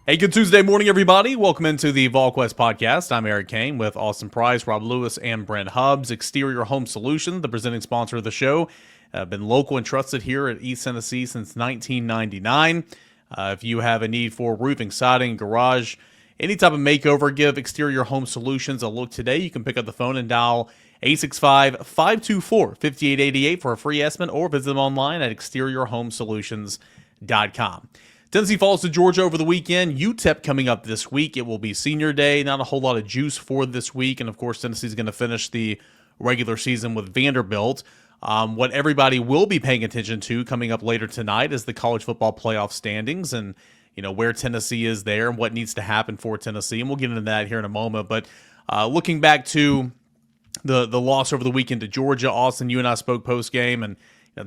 Hey, good Tuesday morning, everybody. Welcome into the Volquest podcast. I'm Eric Kane with Austin Price, Rob Lewis, and Brent Hubbs. Exterior Home Solutions, the presenting sponsor of the show, been local and trusted here at East Tennessee since 1999. If you have a need for roofing, siding, garage, any type of makeover, give Exterior Home Solutions a look today. You can pick up the phone and dial 865-524-5888 for a free estimate or visit them online at exteriorhomesolutions.com. Tennessee falls to Georgia over the weekend. UTEP coming up this week. It will be senior day. Not a whole lot of juice for this week. And, of course, Tennessee's going to finish the regular season with Vanderbilt. What everybody will be paying attention to coming up later tonight is the college football playoff standings and, where Tennessee is there and what needs to happen for Tennessee. And we'll get into that here in a moment. But looking back to the loss over the weekend to Georgia, Austin, you and I spoke post-game. And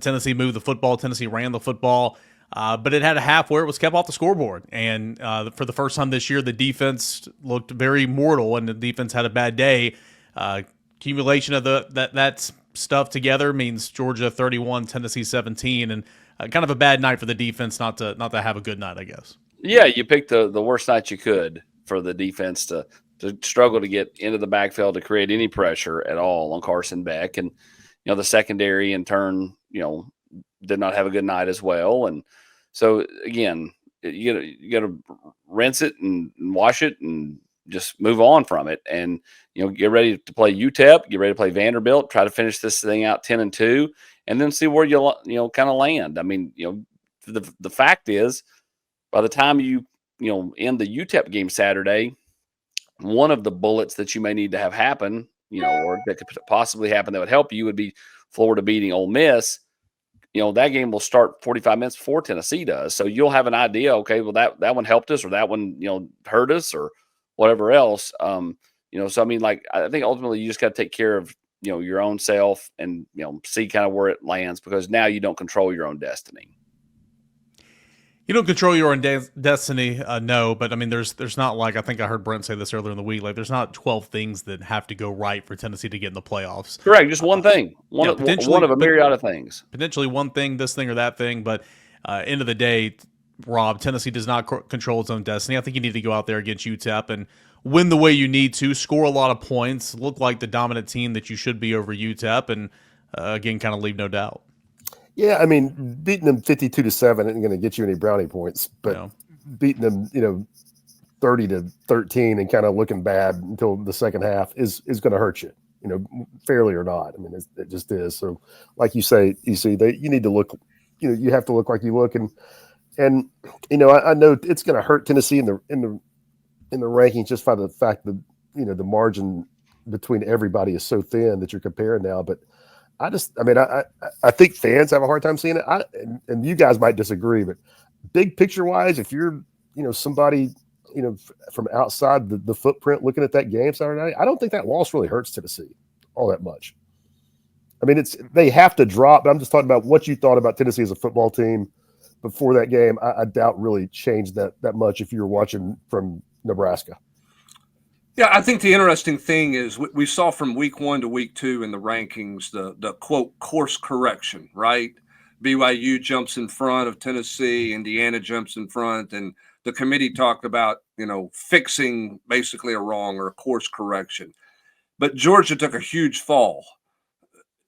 Tennessee moved the football. Tennessee ran the football. But it had a half where it was kept off the scoreboard. And for the first time this year, the defense looked very mortal, and the defense had a bad day. Accumulation of that stuff together means Georgia 31, Tennessee 17, and kind of a bad night for the defense not to have a good night, I guess. Yeah, you picked the worst night you could for the defense to struggle to get into the backfield to create any pressure at all on Carson Beck. And, the secondary in turn, did not have a good night as well. And so again, you gotta rinse it and wash it and just move on from it. And, get ready to play UTEP, get ready to play Vanderbilt, try to finish this thing out 10-2, and then see where you kind of land. I mean, the fact is, by the time you end the UTEP game Saturday, one of the bullets that you may need to have happen, or that could possibly happen that would help you would be Florida beating Ole Miss. That game will start 45 minutes before Tennessee does. So you'll have an idea, okay, well, that one helped us or that one, hurt us or whatever else. So, I mean, like, I think ultimately you just got to take care of, your own self and, see kind of where it lands, because now you don't control your own destiny. You don't control your own destiny, no. But I mean, there's not, like, I think I heard Brent say this earlier in the week. Like, there's not 12 things that have to go right for Tennessee to get in the playoffs. Correct, just one thing, one of a myriad of things. Potentially one thing, this thing or that thing. But end of the day, Rob, Tennessee does not control its own destiny. I think you need to go out there against UTEP and win the way you need to, score a lot of points, look like the dominant team that you should be over UTEP, and again, kind of leave no doubt. Yeah, I mean, beating them 52-7 isn't going to get you any brownie points, but beating them, 30-13 and kind of looking bad until the second half is going to hurt you, fairly or not. I mean, it just is. So, like you say, you need to look, you have to look like you look, and I know it's going to hurt Tennessee in the rankings just by the fact that the margin between everybody is so thin that you're comparing now, but. I think fans have a hard time seeing it. And you guys might disagree, but big picture wise, if you're, somebody, from outside the footprint looking at that game Saturday night, I don't think that loss really hurts Tennessee all that much. I mean, they have to drop, but I'm just talking about what you thought about Tennessee as a football team before that game. I doubt really changed that much if you were watching from Nebraska. Yeah, I think the interesting thing is we saw from week 1 to week 2 in the rankings the quote course correction, right? BYU jumps in front of Tennessee, Indiana jumps in front, and the committee talked about fixing basically a wrong or a course correction. But Georgia took a huge fall.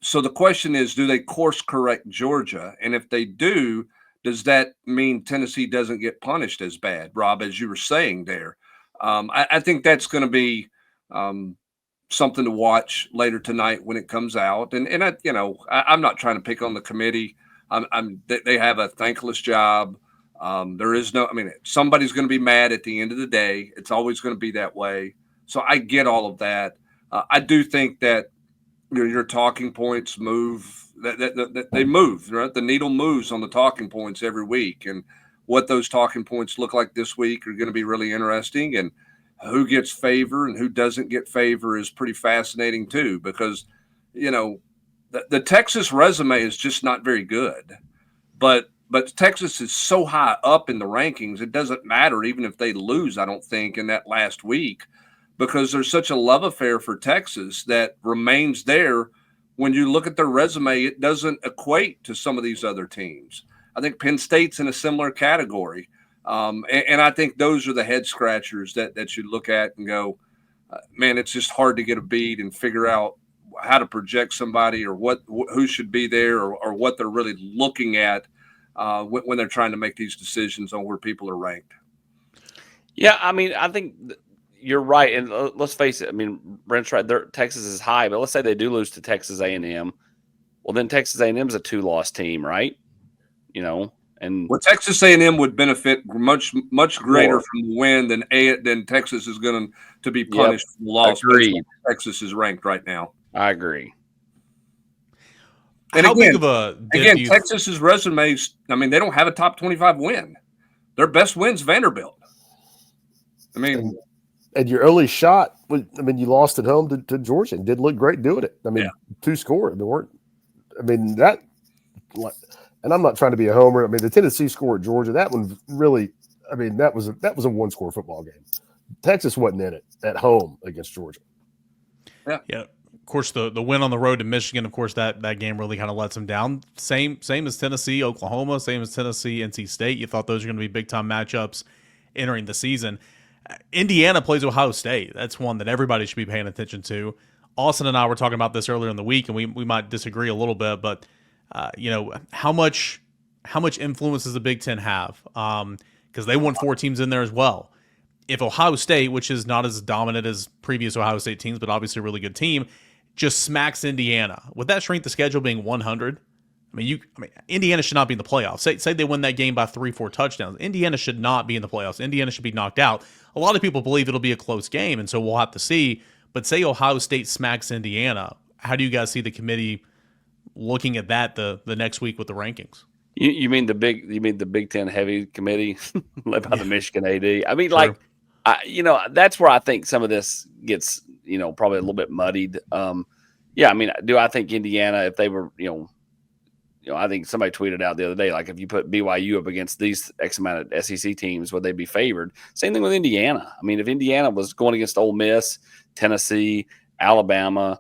So the question is, do they course correct Georgia? And if they do, does that mean Tennessee doesn't get punished as bad, Rob, as you were saying there? I think that's going to be something to watch later tonight when it comes out. And I'm not trying to pick on the committee. They have a thankless job. There is somebody's going to be mad at the end of the day. It's always going to be that way. So I get all of that. I do think that your talking points move. That they move, right? The needle moves on the talking points every week, and what those talking points look like this week are going to be really interesting. And who gets favor and who doesn't get favor is pretty fascinating too, because, the Texas resume is just not very good, but Texas is so high up in the rankings. It doesn't matter even if they lose, I don't think, in that last week, because there's such a love affair for Texas that remains there. When you look at their resume, it doesn't equate to some of these other teams. I think Penn State's in a similar category. And I think those are the head scratchers that you look at and go, man, it's just hard to get a beat and figure out how to project somebody or who should be there or what they're really looking at when they're trying to make these decisions on where people are ranked. Yeah, I mean, I think you're right, and let's face it. I mean, Brent's right. Texas is high, but let's say they do lose to Texas A&M. Well, then Texas A&M is a 2-loss team, right? And Texas A&M would benefit much greater from the win than Texas is going to be punished for the loss. Agreed. Texas is ranked right now. I agree. And how big of a Texas's resumes? I mean, they don't have a top 25 win. Their best win's Vanderbilt. I mean, and your early shot, you lost at home to Georgia and did look great doing it. I mean, 2 score. That. And I'm not trying to be a homer. I mean, the Tennessee score at Georgia, that one really, that was a 1-score football game. Texas wasn't in it at home against Georgia. Yeah. Of course, the win on the road to Michigan, of course, that game really kind of lets them down. Same as Tennessee, Oklahoma, same as Tennessee, NC State. You thought those were going to be big-time matchups entering the season. Indiana plays Ohio State. That's one that everybody should be paying attention to. Austin and I were talking about this earlier in the week, and we might disagree a little bit, but how much influence does the Big Ten have? Because they want 4 teams in there as well. If Ohio State, which is not as dominant as previous Ohio State teams, but obviously a really good team, just smacks Indiana, with that strength of schedule being 100, Indiana should not be in the playoffs. Say they win that game by 3-4 touchdowns. Indiana should not be in the playoffs. Indiana should be knocked out. A lot of people believe it'll be a close game, and so we'll have to see. But say Ohio State smacks Indiana, how do you guys see the committee looking at that the next week with the rankings? You mean the Big Ten heavy committee led by the Michigan AD? I mean, that's where I think some of this gets, probably a little bit muddied. Do I think Indiana, if they were, I think somebody tweeted out the other day, like if you put BYU up against these X amount of SEC teams, would they be favored? Same thing with Indiana. I mean, if Indiana was going against Ole Miss, Tennessee, Alabama,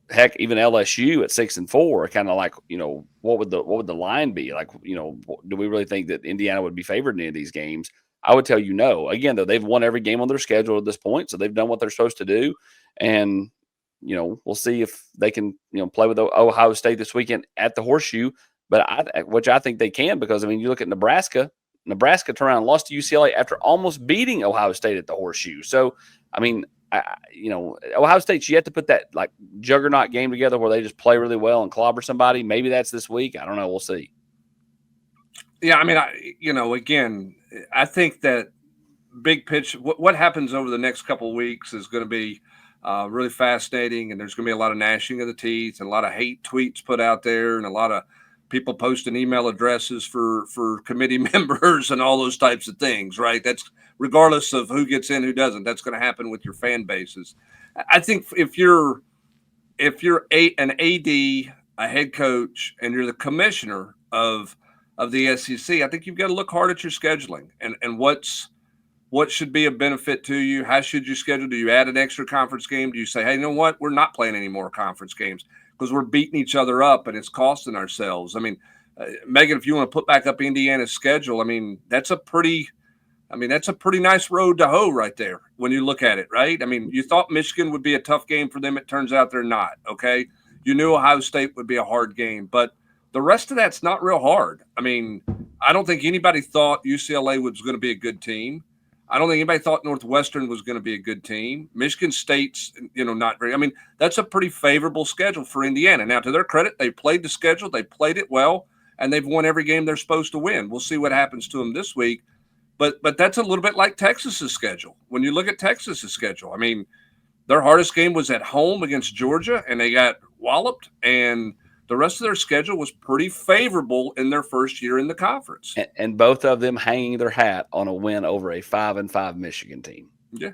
heck, even LSU at 6-4, kind of like, what would the line be? Like, do we really think that Indiana would be favored in any of these games? I would tell you no. Again, though, they've won every game on their schedule at this point, so they've done what they're supposed to do. And, we'll see if they can, play with Ohio State this weekend at the Horseshoe, which I think they can, because, you look at Nebraska turned around and lost to UCLA after almost beating Ohio State at the Horseshoe. So, Ohio State's yet to put that like juggernaut game together where they just play really well and clobber somebody. Maybe that's this week. I don't know. We'll see. Yeah, again, I think that big pitch, what happens over the next couple of weeks is going to be really fascinating, and there's going to be a lot of gnashing of the teeth and a lot of hate tweets put out there and a lot of people posting email addresses for committee members and all those types of things, right? That's regardless of who gets in, who doesn't. That's going to happen with your fan bases. I think if you're an AD, a head coach, and you're the commissioner of the SEC, I think you've got to look hard at your scheduling and what should be a benefit to you. How should you schedule? Do you add an extra conference game? Do you say, hey, you know what? We're not playing any more conference games because we're beating each other up and it's costing ourselves. Megan, if you want to put back up Indiana's schedule, that's a pretty nice road to hoe right there when you look at it, right? You thought Michigan would be a tough game for them. It turns out they're not, okay? You knew Ohio State would be a hard game, but the rest of that's not real hard. I don't think anybody thought UCLA was going to be a good team. I don't think anybody thought Northwestern was going to be a good team. Michigan State's, not very. That's a pretty favorable schedule for Indiana. Now, to their credit, they played the schedule. They played it well, and they've won every game they're supposed to win. We'll see what happens to them this week. But that's a little bit like Texas's schedule. When you look at Texas's schedule, their hardest game was at home against Georgia, and they got walloped, and the rest of their schedule was pretty favorable in their first year in the conference. And both of them hanging their hat on a win over a 5-5 Michigan team. Yeah.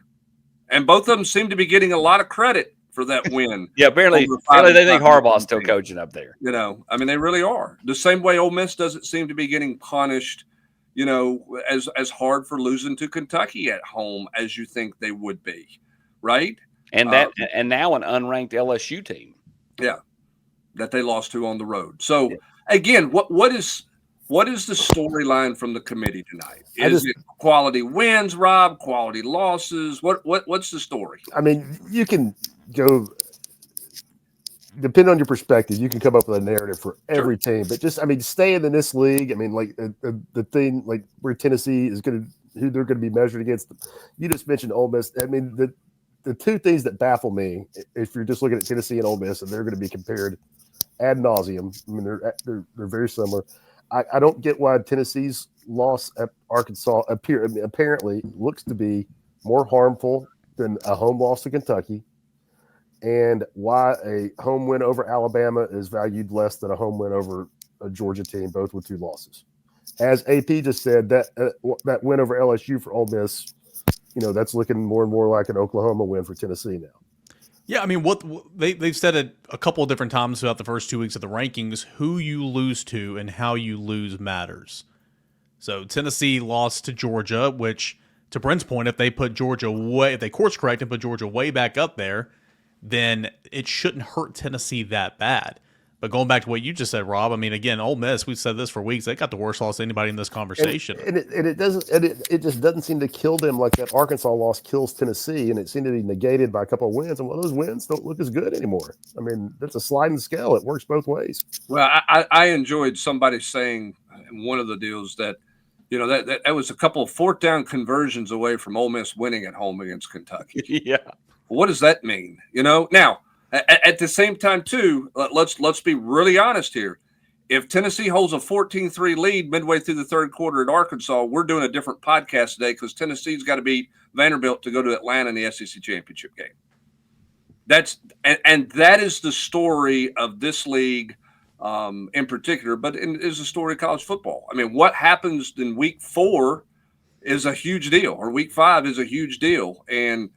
And both of them seem to be getting a lot of credit for that win. Yeah, apparently they think Harbaugh's still coaching up there. They really are. The same way Ole Miss doesn't seem to be getting punished, as hard for losing to Kentucky at home as you think they would be, right? And and now an unranked LSU team. Yeah. That they lost to on the road. So again, what is What is the storyline from the committee tonight? Is it quality wins, Rob? Quality losses? What's the story? I mean, you can go, depending on your perspective, you can come up with a narrative for every team. But just, I mean, staying in this league, I mean, like the thing, like where Tennessee is going to, who they're going to be measured against. You just mentioned Ole Miss. I mean, the two things that baffle me, if you're just looking at Tennessee and Ole Miss, and they're going to be compared ad nauseum. I mean, they're very similar. I don't get why Tennessee's loss at Arkansas apparently looks to be more harmful than a home loss to Kentucky, and why a home win over Alabama is valued less than a home win over a Georgia team, both with 2 losses. As AP just said, that win over LSU for Ole Miss, that's looking more and more like an Oklahoma win for Tennessee now. Yeah, I mean, what they've said it a couple of different times throughout the first 2 weeks of the rankings. Who you lose to and how you lose matters. So Tennessee lost to Georgia, which, to Brent's point, if they course correct and put Georgia way back up there, then it shouldn't hurt Tennessee that bad. But going back to what you just said, Rob, I mean, again, Ole Miss, we've said this for weeks, they got the worst loss of anybody in this conversation. And it just doesn't seem to kill them like that Arkansas loss kills Tennessee, and it seemed to be negated by a couple of wins. And those wins don't look as good anymore. I mean, that's a sliding scale. It works both ways. Well, I enjoyed somebody saying in one of the deals that, that was a couple of 4th down conversions away from Ole Miss winning at home against Kentucky. Yeah. What does that mean? Now, at the same time, too, let's be really honest here. If Tennessee holds a 14-3 lead midway through the 3rd quarter at Arkansas, we're doing a different podcast today because Tennessee's got to beat Vanderbilt to go to Atlanta in the SEC championship game. That is the story of this league in particular, but it is the story of college football. I mean, what happens in week 4 is a huge deal, or week 5 is a huge deal. And,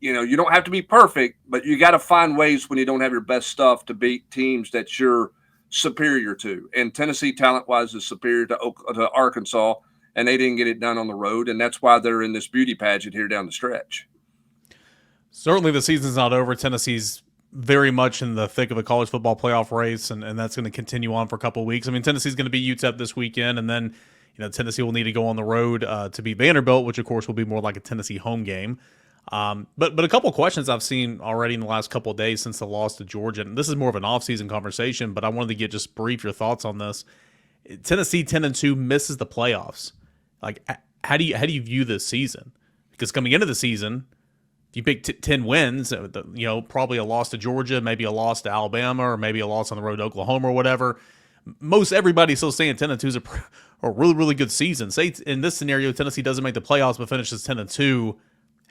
you don't have to be perfect, but you got to find ways when you don't have your best stuff to beat teams that you're superior to. And Tennessee, talent-wise, is superior to Arkansas, and they didn't get it done on the road, and that's why they're in this beauty pageant here down the stretch. Certainly the season's not over. Tennessee's very much in the thick of a college football playoff race, and that's going to continue on for a couple of weeks. I mean, Tennessee's going to be UTEP this weekend, and then Tennessee will need to go on the road to beat Vanderbilt, which, of course, will be more like a Tennessee home game. But a couple of questions I've seen already in the last couple of days since the loss to Georgia, and this is more of an off-season conversation, but I wanted to get just brief your thoughts on this. Tennessee 10-2 misses the playoffs. Like, how do you view this season? Because coming into the season, if you pick 10 wins, probably a loss to Georgia, maybe a loss to Alabama, or maybe a loss on the road to Oklahoma or whatever. Most everybody's still saying 10-2 is a really, really good season. Say in this scenario, Tennessee doesn't make the playoffs but finishes 10-2.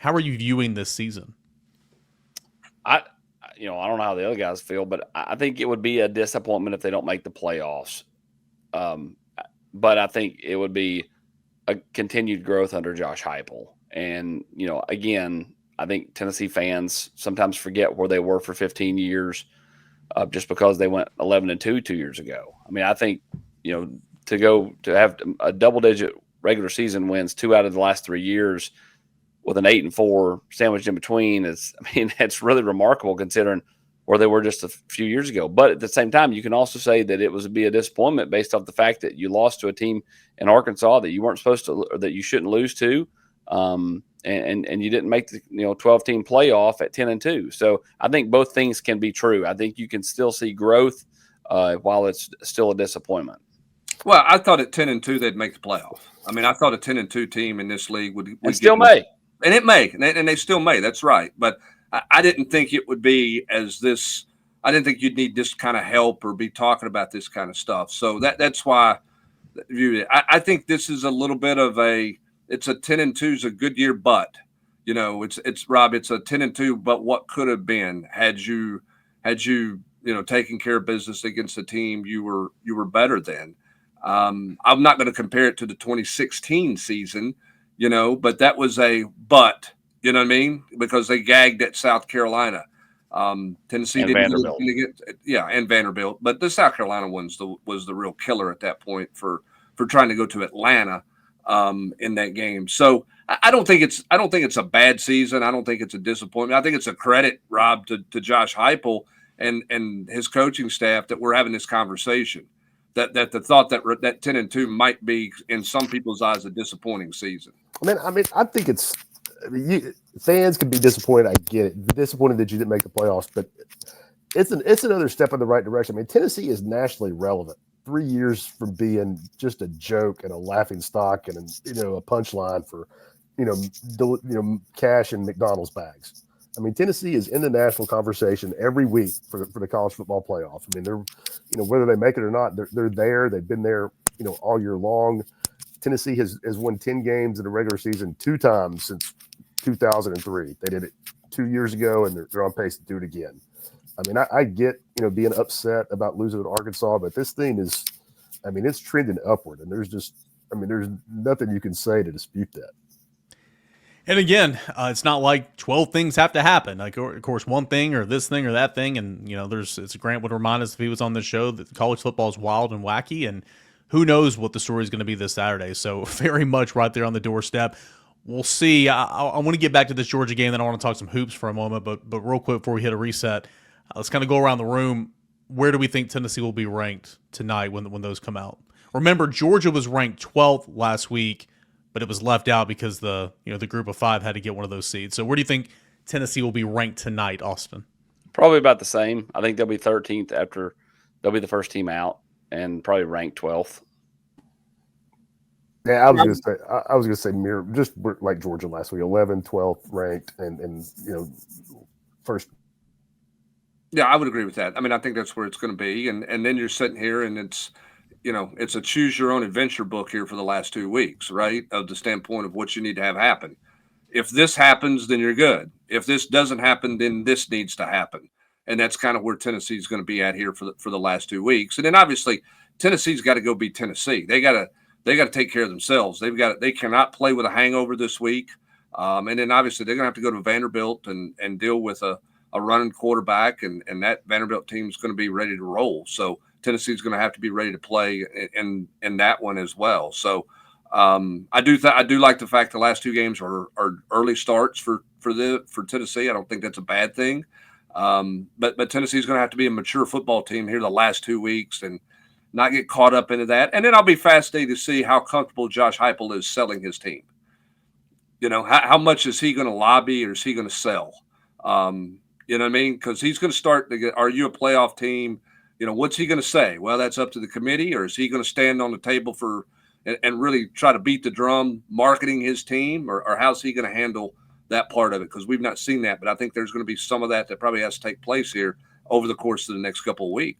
How are you viewing this season? I don't know how the other guys feel, but I think it would be a disappointment if they don't make the playoffs. But I think it would be a continued growth under Josh Heupel. And, again, I think Tennessee fans sometimes forget where they were for 15 years just because they went 11-2 2 years ago. I mean, I think, to have a double-digit regular season wins 2 out of the last 3 years with an 8-4 sandwiched in between that's really remarkable considering where they were just a few years ago. But at the same time, you can also say that it was be a disappointment based off the fact that you lost to a team in Arkansas that you weren't supposed to, or that you shouldn't lose to. And you didn't make the 12-team playoff at 10-2. So I think both things can be true. I think you can still see growth while it's still a disappointment. Well, I thought at 10-2 they'd make the playoff. I mean, I thought a 10-2 team in this league would still may. And it may, and they still may. That's right. But I didn't think it would be as this. I didn't think you'd need this kind of help or be talking about this kind of stuff. So that's why I viewed it. I think this is a little bit of it's a 10-2 is a good year, but it's Rob. It's a 10-2, but what could have been had you taken care of business against a team you were better than. I'm not going to compare it to the 2016 season. But that was but, you know what I mean? Because they gagged at South Carolina. Tennessee and didn't Vanderbilt. And Vanderbilt. But the South Carolina one was the real killer at that point for trying to go to Atlanta in that game. So I don't think it's a bad season. I don't think it's a disappointment. I think it's a credit, Rob, to Josh Heupel and his coaching staff that we're having this conversation. that the thought that 10-2 might be in some people's eyes a disappointing season. I think it's. Fans can be disappointed. I get it. Disappointed that you didn't make the playoffs, but it's another step in the right direction. I mean, Tennessee is nationally relevant. 3 years from being just a joke and a laughing stock and a punchline for cash and McDonald's bags. I mean, Tennessee is in the national conversation every week for the college football playoff. I mean, they're whether they make it or not, they're there. They've been there all year long. Tennessee has won 10 games in the regular season 2 times since 2003. They did it 2 years ago, and they're on pace to do it again. I mean, I get being upset about losing to Arkansas, but this thing is, it's trending upward, and there's nothing you can say to dispute that. And again, it's not like 12 things have to happen. Like, of course, one thing or this thing or that thing, and Grant would remind us if he was on this show that college football is wild and wacky, and who knows what the story is going to be this Saturday. So very much right there on the doorstep. We'll see. I want to get back to this Georgia game, then I want to talk some hoops for a moment. But real quick before we hit a reset, let's kind of go around the room. Where do we think Tennessee will be ranked tonight when those come out? Remember, Georgia was ranked 12th last week, but it was left out because the group of 5 had to get one of those seeds. So where do you think Tennessee will be ranked tonight, Austin? Probably about the same. I think they'll be 13th after they'll be the first team out and probably ranked 12th. Yeah, I was gonna say mirror, just like Georgia last week, 11, 12th ranked, and first. Yeah, I would agree with that. I mean, I think that's where it's going to be, and then you're sitting here, and it's a choose your own adventure book here for the last 2 weeks, right? Of the standpoint of what you need to have happen. If this happens, then you're good. If this doesn't happen, then this needs to happen, and that's kind of where Tennessee's going to be at here for the last 2 weeks. And then obviously Tennessee's got to go beat Tennessee. They got to take care of themselves. They cannot play with a hangover this week. And then obviously they're going to have to go to Vanderbilt and deal with a running quarterback, and that Vanderbilt team is going to be ready to roll. So Tennessee's going to have to be ready to play in that one as well. So I do like the fact the last 2 games are early starts for Tennessee. I don't think that's a bad thing. But Tennessee's going to have to be a mature football team here the last 2 weeks and not get caught up into that. And then I'll be fascinated to see how comfortable Josh Heupel is selling his team. How much is he going to lobby or is he going to sell? You know what I mean? Because he's going to start to get, are you a playoff team? What's he going to say? Well, that's up to the committee, or is he going to stand on the table and really try to beat the drum marketing his team, or how's he going to handle that part of it? Because we've not seen that, but I think there's going to be some of that probably has to take place here over the course of the next couple of weeks.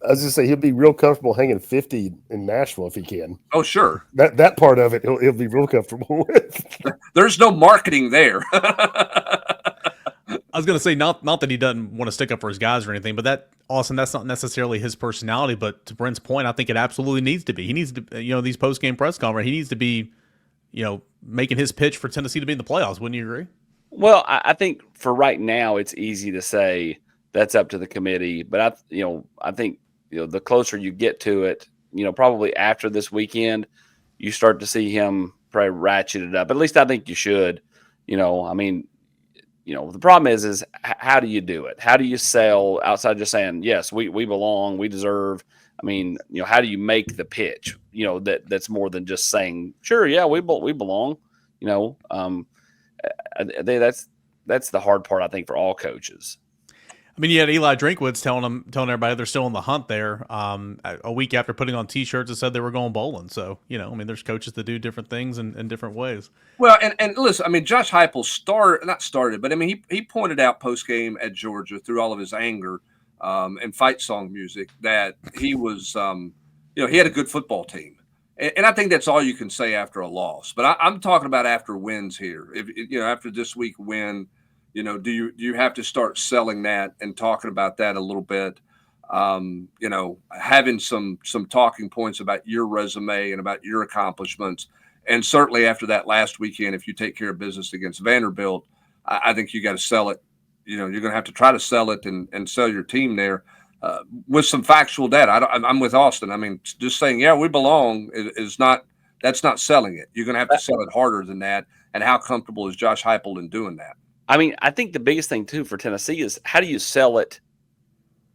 I was just say he'll be real comfortable hanging 50 in Nashville if he can. Oh, sure. That part of it he'll be real comfortable with. There's no marketing there. I was going to say not that he doesn't want to stick up for his guys or anything, but that's not necessarily his personality. But to Brent's point, I think it absolutely needs to be. He needs to, these post-game press conferences, he needs to be, making his pitch for Tennessee to be in the playoffs. Wouldn't you agree? Well, I think for right now, it's easy to say that's up to the committee. But I think the closer you get to it, probably after this weekend, you start to see him probably ratchet it up. At least I think you should. The problem is how do you do it? How do you sell outside just saying, yes, we belong, we deserve? How do you make the pitch? That's more than just saying, sure, yeah, we belong. That's the hard part, I think, for all coaches. You had Eli Drinkwitz telling everybody they're still in the hunt there a week after putting on T-shirts that said they were going bowling. So, there's coaches that do different things in different ways. Well, and listen, Josh Heupel not started, but he pointed out post-game at Georgia through all of his anger and fight song music that he was, he had a good football team. And I think that's all you can say after a loss. But I'm talking about after wins here. If after this week win, do you have to start selling that and talking about that a little bit? Having some talking points about your resume and about your accomplishments. And certainly after that last weekend, if you take care of business against Vanderbilt, I think you got to sell it. You're going to have to try to sell it and sell your team there with some factual data. I'm with Austin. Just saying, yeah, we belong that's not selling it. You're going to have to sell it harder than that. And how comfortable is Josh Heupel in doing that? I think the biggest thing, too, for Tennessee is how do you sell it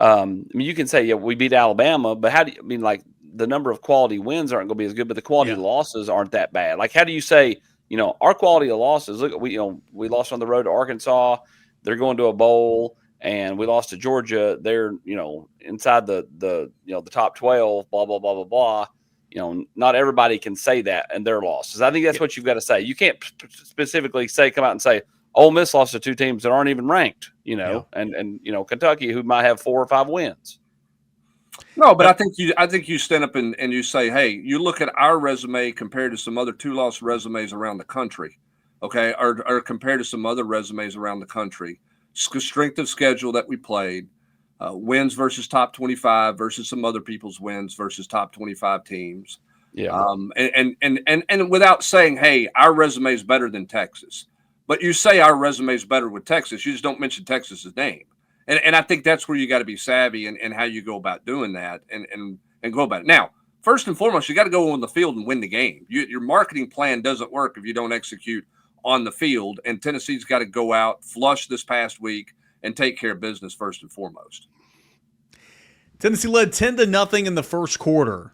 I mean, you can say, yeah, we beat Alabama, but how do you, I mean, like the number of quality wins aren't going to be as good, but the quality of losses aren't that bad. Like, how do you say, our quality of losses? Look, we lost on the road to Arkansas. They're going to a bowl, and we lost to Georgia. They're, inside the top 12, blah, blah, blah, blah, blah. Not everybody can say that and their losses. I think that's what you've got to say. You can't specifically come out and say, Ole Miss lost to 2 teams that aren't even ranked, and Kentucky, who might have 4 or 5 wins. No, but I think you stand up and you say, hey, you look at our resume compared to some other 2-loss resumes around the country, okay, or compared to some other resumes around the country. Strength of schedule that we played, wins versus top 25 versus some other people's wins versus top 25 teams. Yeah. And without saying, hey, our resume is better than Texas, but you say our resume is better with Texas, you just don't mention Texas's name. And I think that's where you got to be savvy and how you go about doing that and go about it. Now, first and foremost, you got to go on the field and win the game. Your marketing plan doesn't work if you don't execute on the field. And Tennessee's got to go out, flush this past week, and take care of business first and foremost. Tennessee led 10-0 in the first quarter.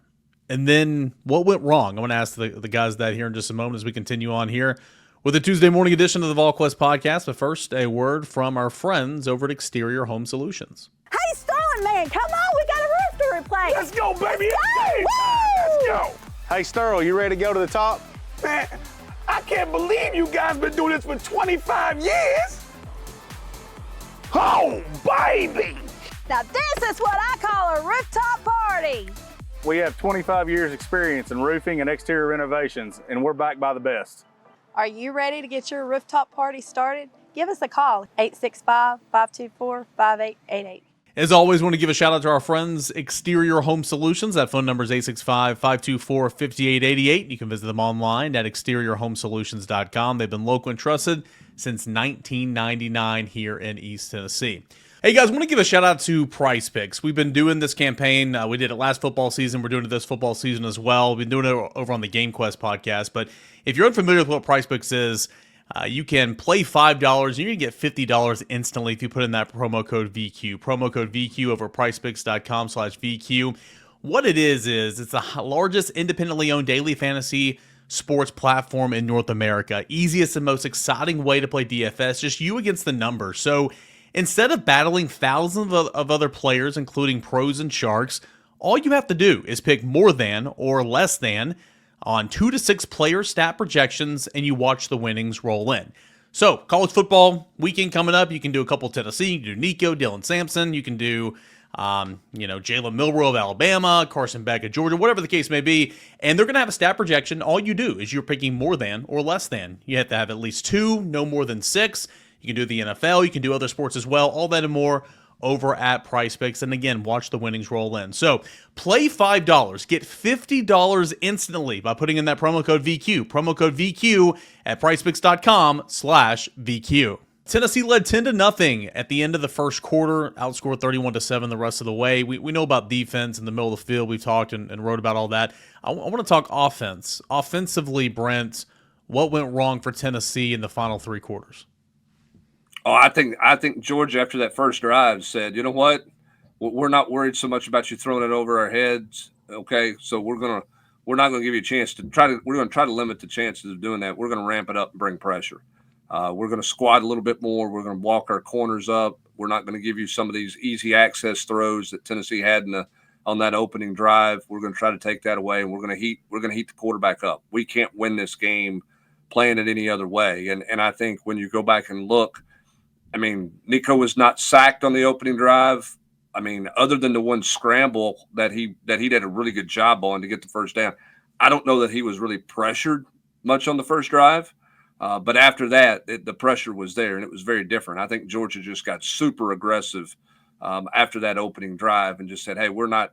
And then what went wrong? I want to ask the guys that here in just a moment as we continue on here with the Tuesday morning edition of the Volquest podcast. But first, a word from our friends over at Exterior Home Solutions. Hey, Sterling, man, come on. We got a roof to replace. Let's go, baby. Let's go. Hey, Sterling, you ready to go to the top? Man, I can't believe you guys been doing this for 25 years. Oh, baby. Now, this is what I call a rooftop party. We have 25 years experience in roofing and exterior renovations, and we're backed by the best. Are you ready to get your rooftop party started? Give us a call, 865-524-5888. As always, want to give a shout out to our friends, Exterior Home Solutions. That phone number is 865-524-5888. You can visit them online at exteriorhomesolutions.com. They've been local and trusted since 1999 here in East Tennessee. Hey guys, I want to give a shout out to Price Picks. We've been doing this campaign. We did it last football season. We're doing it this football season as well. We've been doing it over on the Game Quest podcast. But if you're unfamiliar with what Price Picks is, you can play $5 and you're going to get $50 instantly if you put in that promo code VQ. Promo code VQ over pricepicks.com/VQ. What it is it's the largest independently owned daily fantasy sports platform in North America. Easiest and most exciting way to play DFS, just you against the numbers. So instead of battling thousands of other players, including pros and sharks, all you have to do is pick more than or less than on 2 to 6 player stat projections, and you watch the winnings roll in. So, college football weekend coming up. You can do a couple Tennessee. You can do Nico, Dylan Sampson. You can do, Jalen Milroe of Alabama, Carson Beck of Georgia, whatever the case may be. And they're going to have a stat projection. All you do is you're picking more than or less than. You have to have at least 2, no more than 6. You can do the NFL. You can do other sports as well. All that and more over at Price Picks. And again, watch the winnings roll in. So play $5. Get $50 instantly by putting in that promo code VQ. Promo code VQ at pricepicks.com/VQ. Tennessee led 10-0 at the end of the first quarter, outscored 31-7 the rest of the way. We know about defense in the middle of the field. We've talked and wrote about all that. I want to talk offense. Offensively, Brent, what went wrong for Tennessee in the final 3 quarters? Oh, I think Georgia, after that first drive, said, you know what? We're not worried so much about you throwing it over our heads. Okay, so we're not gonna give you a chance to we're gonna try to limit the chances of doing that. We're gonna ramp it up and bring pressure. We're gonna squat a little bit more. We're gonna walk our corners up. We're not gonna give you some of these easy access throws that Tennessee had on that opening drive. We're gonna try to take that away, and we're gonna heat the quarterback up. We can't win this game playing it any other way. And I think when you go back and look, I mean, Nico was not sacked on the opening drive. I mean, other than the one scramble that he did a really good job on to get the first down, I don't know that he was really pressured much on the first drive. But after that, the pressure was there, and it was very different. I think Georgia just got super aggressive after that opening drive and just said, "Hey, we're not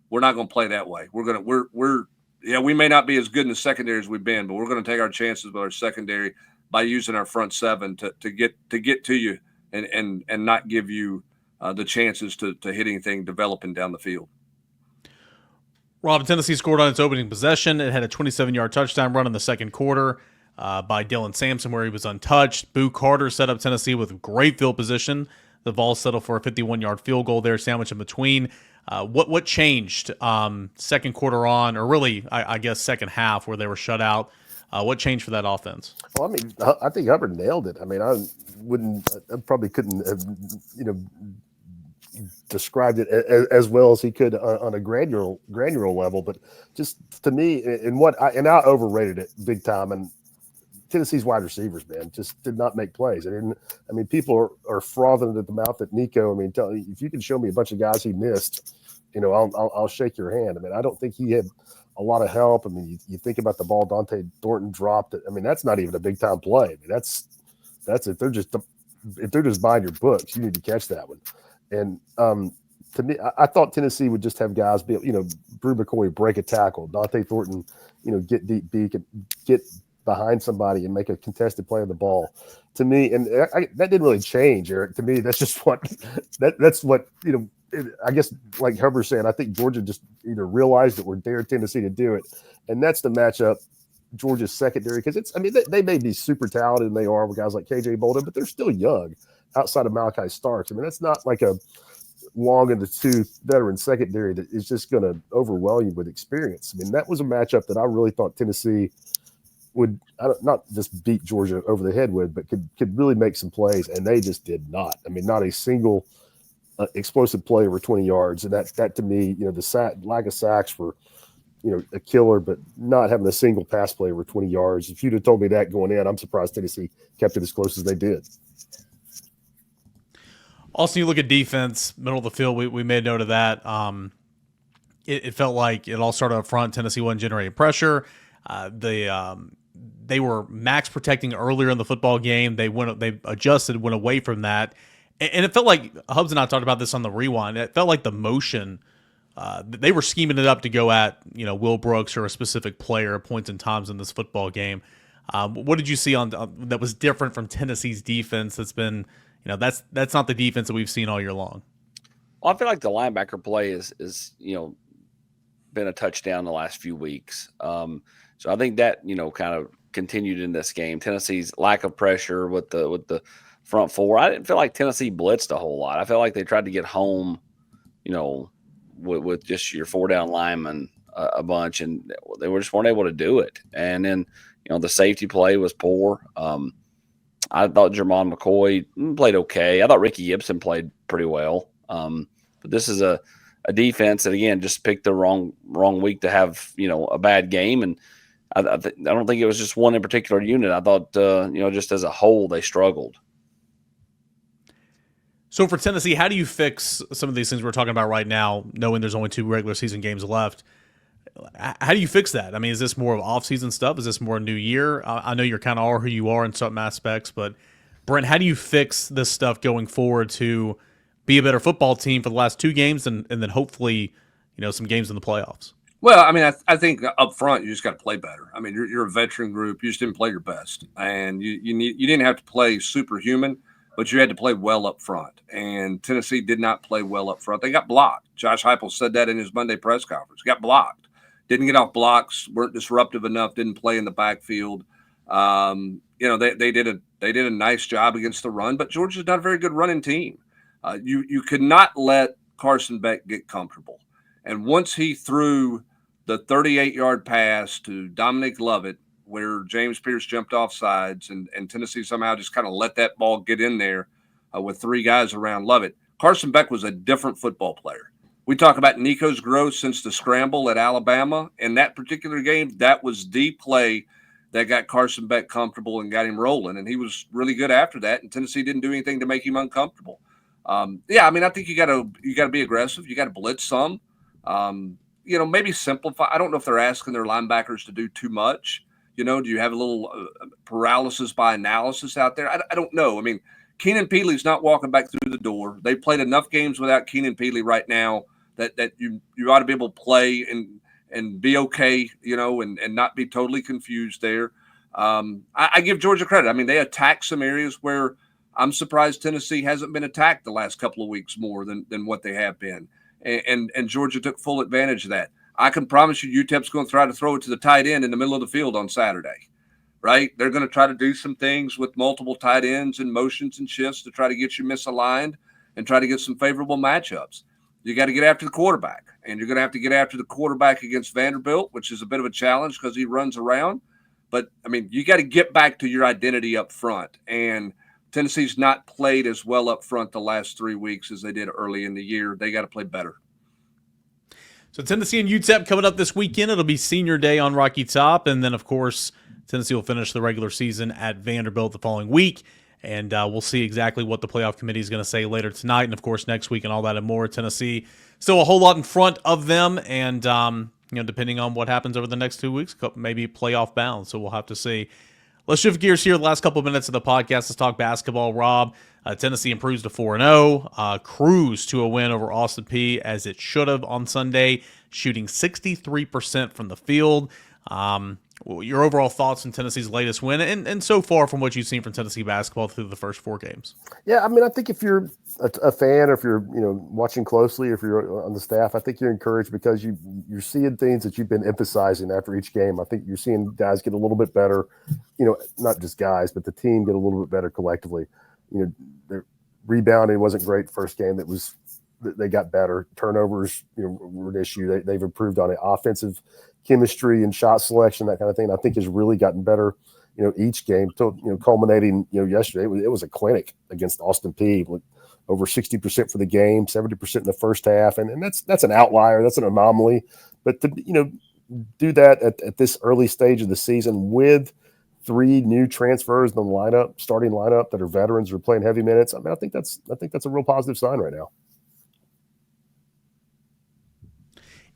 going to play that way. We may not be as good in the secondary as we've been, but we're going to take our chances with our secondary by using our front seven to get to you." And not give you the chances to hit anything developing down the field. Rob, Tennessee scored on its opening possession. It had a 27-yard touchdown run in the second quarter by Dylan Sampson where he was untouched. Boo Carter set up Tennessee with great field position. The Vols settled for a 51-yard field goal there, sandwiched in between. What changed second quarter on, or really, I guess, second half where they were shut out? What changed for that offense? Well, I mean, I think Hubbard nailed it. I mean, I probably couldn't have, described it as well as he could on a granular level. But just to me, and I overrated it big time. And Tennessee's wide receivers, man, just did not make plays. I mean, people are frothing at the mouth at Nico. I mean, if you can show me a bunch of guys he missed, I'll shake your hand. I mean, I don't think he had a lot of help. I mean, you think about the ball Dante Thornton dropped. I mean, that's not even a big time play. I mean, that's if they're just buying your books, you need to catch that one. And to me, I thought Tennessee would just have guys be, Brew McCoy break a tackle, Dante Thornton, get deep beak and get behind somebody and make a contested play on the ball. To me, and that didn't really change, Eric. To me, that's just that's what I guess, like Hubbard said, I think Georgia just either realized that we're there Tennessee to do it, and that's the matchup. Georgia's secondary, because they may be super talented, and they are with guys like KJ Bolden, but they're still young outside of Malachi Starks. I mean, that's not like a long in the tooth veteran secondary that is just going to overwhelm you with experience. I mean, that was a matchup that I really thought Tennessee would not just beat Georgia over the head with, but could really make some plays, and they just did not. I mean, not a single explosive play over 20 yards, and that to me, the lack of sacks were a killer, but not having a single pass play over 20 yards. If you'd have told me that going in, I'm surprised Tennessee kept it as close as they did. Also, you look at defense, middle of the field, we made note of that. It felt like it all started up front. Tennessee wasn't generating pressure. They were max protecting earlier in the football game. They adjusted, went away from that. And it felt like, Hubbs and I talked about this on the rewind, it felt like the motion, they were scheming it up to go at, Will Brooks or a specific player at points and times in this football game. What did you see on that was different from Tennessee's defense that's been, that's not the defense that we've seen all year long? Well, I feel like the linebacker play is been a touchdown the last few weeks. So I think that, kind of continued in this game. Tennessee's lack of pressure with the front four. I didn't feel like Tennessee blitzed a whole lot. I felt like they tried to get home, with just your 4-down linemen a bunch, and they just weren't able to do it. And then, the safety play was poor. I thought Jermon McCoy played okay. I thought Ricky Gibson played pretty well. But this is a defense that, again, just picked the wrong week to have, a bad game. And I don't think it was just one in particular unit. I thought, just as a whole, they struggled. So for Tennessee, how do you fix some of these things we're talking about right now, knowing there's only 2 regular season games left? How do you fix that? I mean, is this more of off-season stuff? Is this more new year? I know you're kind of are who you are in some aspects, but Brent, how do you fix this stuff going forward to be a better football team for the last 2 games and then hopefully, some games in the playoffs? Well, I mean, I think up front you just got to play better. I mean, you're a veteran group. You just didn't play your best, and you didn't have to play superhuman, but you had to play well up front. And Tennessee did not play well up front. They got blocked. Josh Heupel said that in his Monday press conference. Got blocked. Didn't get off blocks. Weren't disruptive enough. Didn't play in the backfield. They did a nice job against the run, but Georgia's not a very good running team. You could not let Carson Beck get comfortable. And once he threw the 38-yard pass to Dominic Lovett, where James Pierce jumped off sides and Tennessee somehow just kind of let that ball get in there with 3 guys around Lovett, Carson Beck was a different football player. We talk about Nico's growth since the scramble at Alabama. In that particular game, that was the play that got Carson Beck comfortable and got him rolling. And he was really good after that. And Tennessee didn't do anything to make him uncomfortable. I think you got to be aggressive. You got to blitz some. Maybe simplify. I don't know if they're asking their linebackers to do too much. Do you have a little paralysis by analysis out there? I don't know. I mean, Keenan Peely's not walking back through the door. They played enough games without Keenan Peely right now that you ought to be able to play and be okay, and not be totally confused there. I give Georgia credit. I mean, they attacked some areas where I'm surprised Tennessee hasn't been attacked the last couple of weeks more than what they have been. And Georgia took full advantage of that. I can promise you UTEP's going to try to throw it to the tight end in the middle of the field on Saturday, right? They're going to try to do some things with multiple tight ends and motions and shifts to try to get you misaligned. and try to get some favorable matchups. You got to get after the quarterback, and you're going to have to get after the quarterback against Vanderbilt, which is a bit of a challenge because he runs around. But, I mean, you got to get back to your identity up front. And Tennessee's not played as well up front the last 3 weeks as they did early in the year. They got to play better. So Tennessee and UTEP coming up this weekend. It'll be senior day on Rocky Top. And then, of course, Tennessee will finish the regular season at Vanderbilt the following week. And we'll see exactly what the playoff committee is going to say later tonight. And, of course, next week and all that and more. Tennessee still a whole lot in front of them. And, depending on what happens over the next 2 weeks, maybe playoff bound. So we'll have to see. Let's shift gears here the last couple of minutes of the podcast. Let's talk basketball. Rob, Tennessee improves to 4-0, cruise to a win over Austin Peay as it should have on Sunday, shooting 63% from the field. Your overall thoughts on Tennessee's latest win and so far from what you've seen from Tennessee basketball through the first 4 games? Yeah, I mean, I think if you're a fan or if you're watching closely, if you're on the staff, I think you're encouraged because you're seeing things that you've been emphasizing after each game. I think you're seeing guys get a little bit better, not just guys, but the team get a little bit better collectively. Their rebounding wasn't great first game. They got better. Turnovers, were an issue. They've improved on it. Offensive chemistry and shot selection, that kind of thing, I think has really gotten better, each game till, culminating, yesterday. It was a clinic against Austin Peay with over 60% for the game, 70% in the first half. And that's an outlier. That's an anomaly. But to, do that at this early stage of the season with 3 new transfers in the starting lineup that are veterans who are playing heavy minutes. I mean, I think that's a real positive sign right now.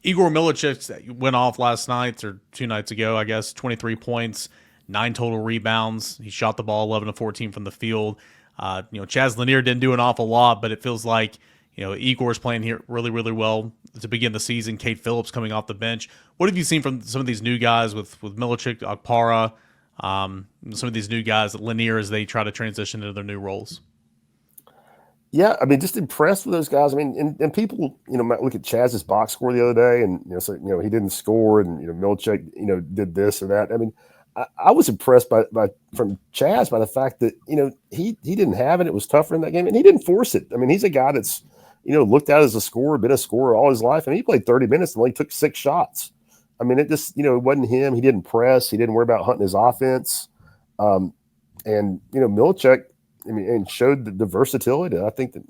Igor Milicic went off last night or 2 nights ago, I guess, 23 points, 9 total rebounds. He shot the ball 11 of 14 from the field. Chaz Lanier didn't do an awful lot, but it feels like, Igor's playing here really, really well to begin the season. Kate Phillips coming off the bench. What have you seen from some of these new guys with Milicic, Akpara, some of these new guys, Lanier, as they try to transition into their new roles? Yeah, I mean, just impressed with those guys. I mean, and people, might look at Chaz's box score the other day and, say, he didn't score and, Milicic, did this or that. I mean, I was impressed from Chaz by the fact that, he didn't have it. It was tougher in that game and he didn't force it. I mean, he's a guy that's, looked at as a scorer, been a scorer all his life. And he played 30 minutes and only took 6 shots. I mean, it just, it wasn't him. He didn't press. He didn't worry about hunting his offense. And, Milicic, and showed the versatility that I think that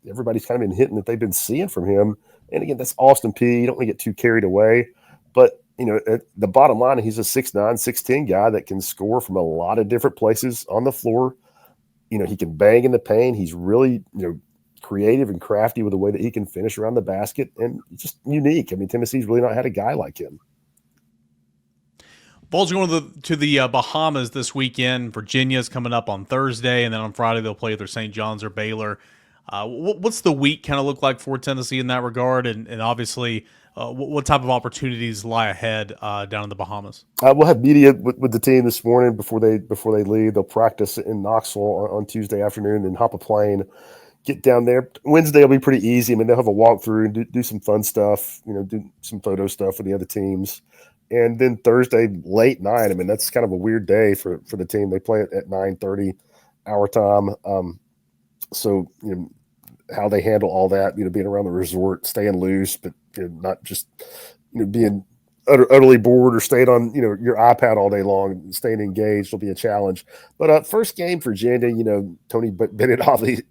everybody's kind of been hitting that they've been seeing from him. And again, that's Austin Peay. You don't want to get too carried away. But, at the bottom line, he's a 6'9", 6'10" guy that can score from a lot of different places on the floor. He can bang in the paint. He's really, creative and crafty with the way that he can finish around the basket and just unique. I mean, Tennessee's really not had a guy like him. Vols are going to the Bahamas this weekend. Virginia's coming up on Thursday, and then on Friday they'll play either St. John's or Baylor. What's the week kind of look like for Tennessee in that regard? And obviously, what type of opportunities lie ahead down in the Bahamas? We'll have media with the team this morning before they leave. They'll practice in Knoxville on Tuesday afternoon and hop a plane, get down there. Wednesday will be pretty easy. I mean, they'll have a walkthrough and do some fun stuff, do some photo stuff with the other teams. And then Thursday, late night, I mean, that's kind of a weird day for the team. They play it at 9:30 our time. So, how they handle all that, being around the resort, staying loose, but not just, being utterly bored or staying on, your iPad all day long, staying engaged will be a challenge. But first game for Virginia, Tony Bennett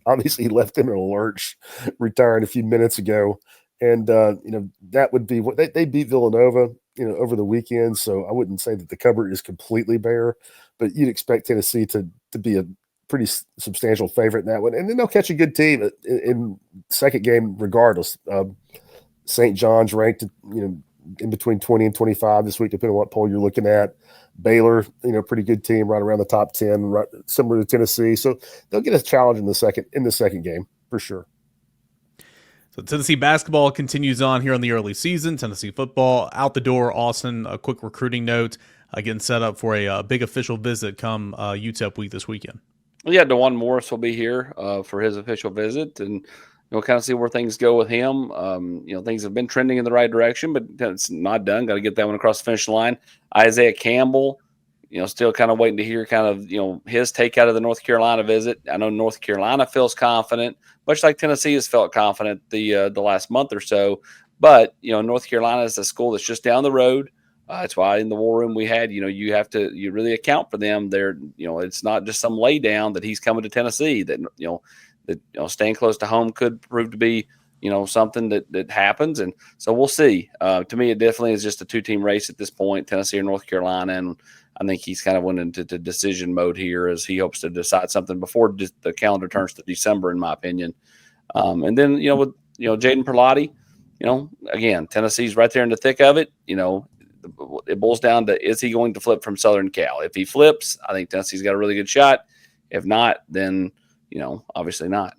obviously left them in a lurch, retiring a few minutes ago. And, that would be what they beat Villanova, over the weekend. So I wouldn't say that the cupboard is completely bare, but you'd expect Tennessee to be a pretty substantial favorite in that one. And then they'll catch a good team in second game regardless. St. John's ranked, in between 20 and 25 this week, depending on what poll you're looking at. Baylor, pretty good team right around the top 10, right, similar to Tennessee. So they'll get a challenge in the second game for sure. So Tennessee basketball continues on here in the early season. Tennessee football out the door. Austin, a quick recruiting note, getting set up for a big official visit come UTEP week this weekend. Yeah, DeJuan Morris will be here for his official visit, and kind of see where things go with him. Things have been trending in the right direction, but it's not done. Got to get that one across the finish line. Isaiah Campbell, still kind of waiting to hear kind of, his take out of the North Carolina visit. I know North Carolina feels confident, much like Tennessee has felt confident the last month or so. But, North Carolina is a school that's just down the road. That's why in the war room we had, you really account for them. They're, it's not just some lay down that he's coming to Tennessee, that, staying close to home could prove to be, something that happens. And so we'll see. To me, it definitely is just a 2-team race at this point, Tennessee or North Carolina. And I think he's kind of went into decision mode here as he hopes to decide something before the calendar turns to December, in my opinion. And then, with, Jaden Perlotti, again, Tennessee's right there in the thick of it. It boils down to, is he going to flip from Southern Cal? If he flips, I think Tennessee's got a really good shot. If not, then, obviously not.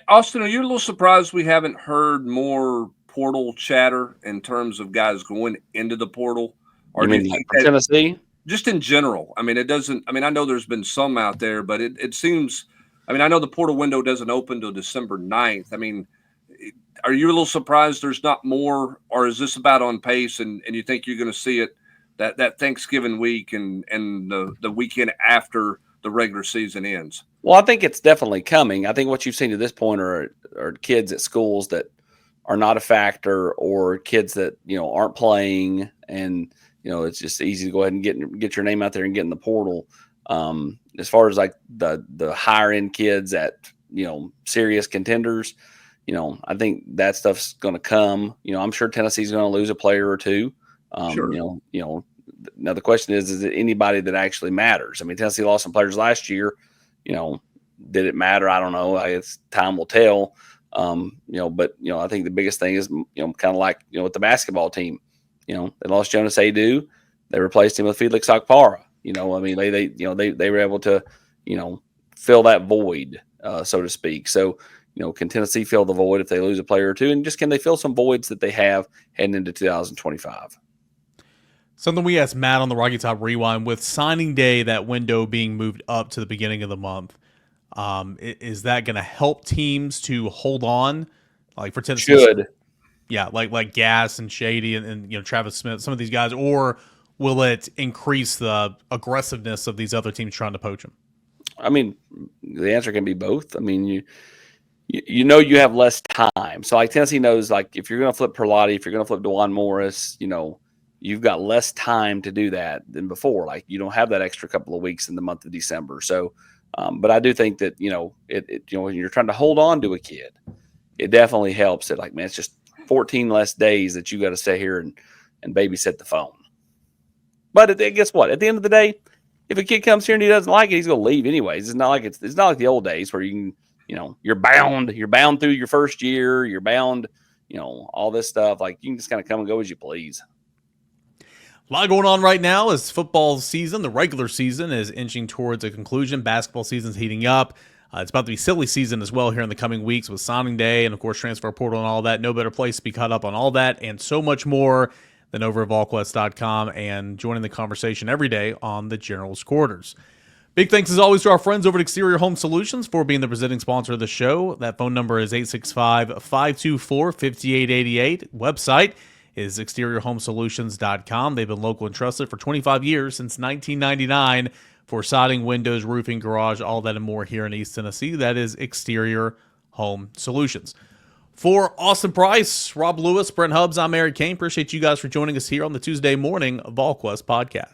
Austin, are you a little surprised we haven't heard more portal chatter in terms of guys going into the portal? Or do you think that, Tennessee? Just in general. I mean, I know there's been some out there, but it seems, I know the portal window doesn't open till December 9th. Are you a little surprised there's not more, or is this about on pace and you think you're going to see it that Thanksgiving week and the weekend after the regular season ends? Well, I think it's definitely coming. I think what you've seen to this point are kids at schools that are not a factor, or kids that, aren't playing, and, it's just easy to go ahead and get your name out there and get in the portal. As far as like the higher end kids at, serious contenders, I think that stuff's going to come. I'm sure Tennessee's going to lose a player or two. Sure. Now the question is it anybody that actually matters? Tennessee lost some players last year. Did it matter? I don't know. I guess time will tell. But I think the biggest thing is, kind of like, with the basketball team, they lost Jonas Adu. They replaced him with Felix Okpara. They were able to, fill that void, so to speak. So, can Tennessee fill the void if they lose a player or two? And just, can they fill some voids that they have heading into 2025? Something we asked Matt on the Rocky Top Rewind, with signing day, that window being moved up to the beginning of the month, is that going to help teams to hold on? Like for Tennessee, should, yeah, like Gass and Shady and Travis Smith, some of these guys, or will it increase the aggressiveness of these other teams trying to poach them? The answer can be both. You have less time. So like Tennessee knows, like, if you're going to flip Perlotti, if you're going to flip DeJuan Morris, you've got less time to do that than before. Like, you don't have that extra couple of weeks in the month of December. So, but I do think that, when you're trying to hold on to a kid, it definitely helps that, like, man, it's just 14 less days that you got to stay here and babysit the phone. But guess what? At the end of the day, if a kid comes here and he doesn't like it, he's going to leave anyways. It's not like the old days where you can, you're bound through your first year, you're bound, all this stuff. Like, you can just kind of come and go as you please. A lot going on right now as football season, the regular season, is inching towards a conclusion. Basketball season's heating up. It's about to be silly season as well here in the coming weeks with signing day and, of course, transfer portal and all that. No better place to be caught up on all that and so much more than over at Volquest.com and joining the conversation every day on the General's Quarters. Big thanks, as always, to our friends over at Exterior Home Solutions for being the presenting sponsor of the show. That phone number is 865-524-5888. Website is exteriorhomesolutions.com. They've been local and trusted for 25 years, since 1999, for siding, windows, roofing, garage, all that and more here in East Tennessee. That is Exterior Home Solutions. For Austin Price, Rob Lewis, Brent Hubbs, I'm Eric Kane. Appreciate you guys for joining us here on the Tuesday morning Volquest podcast.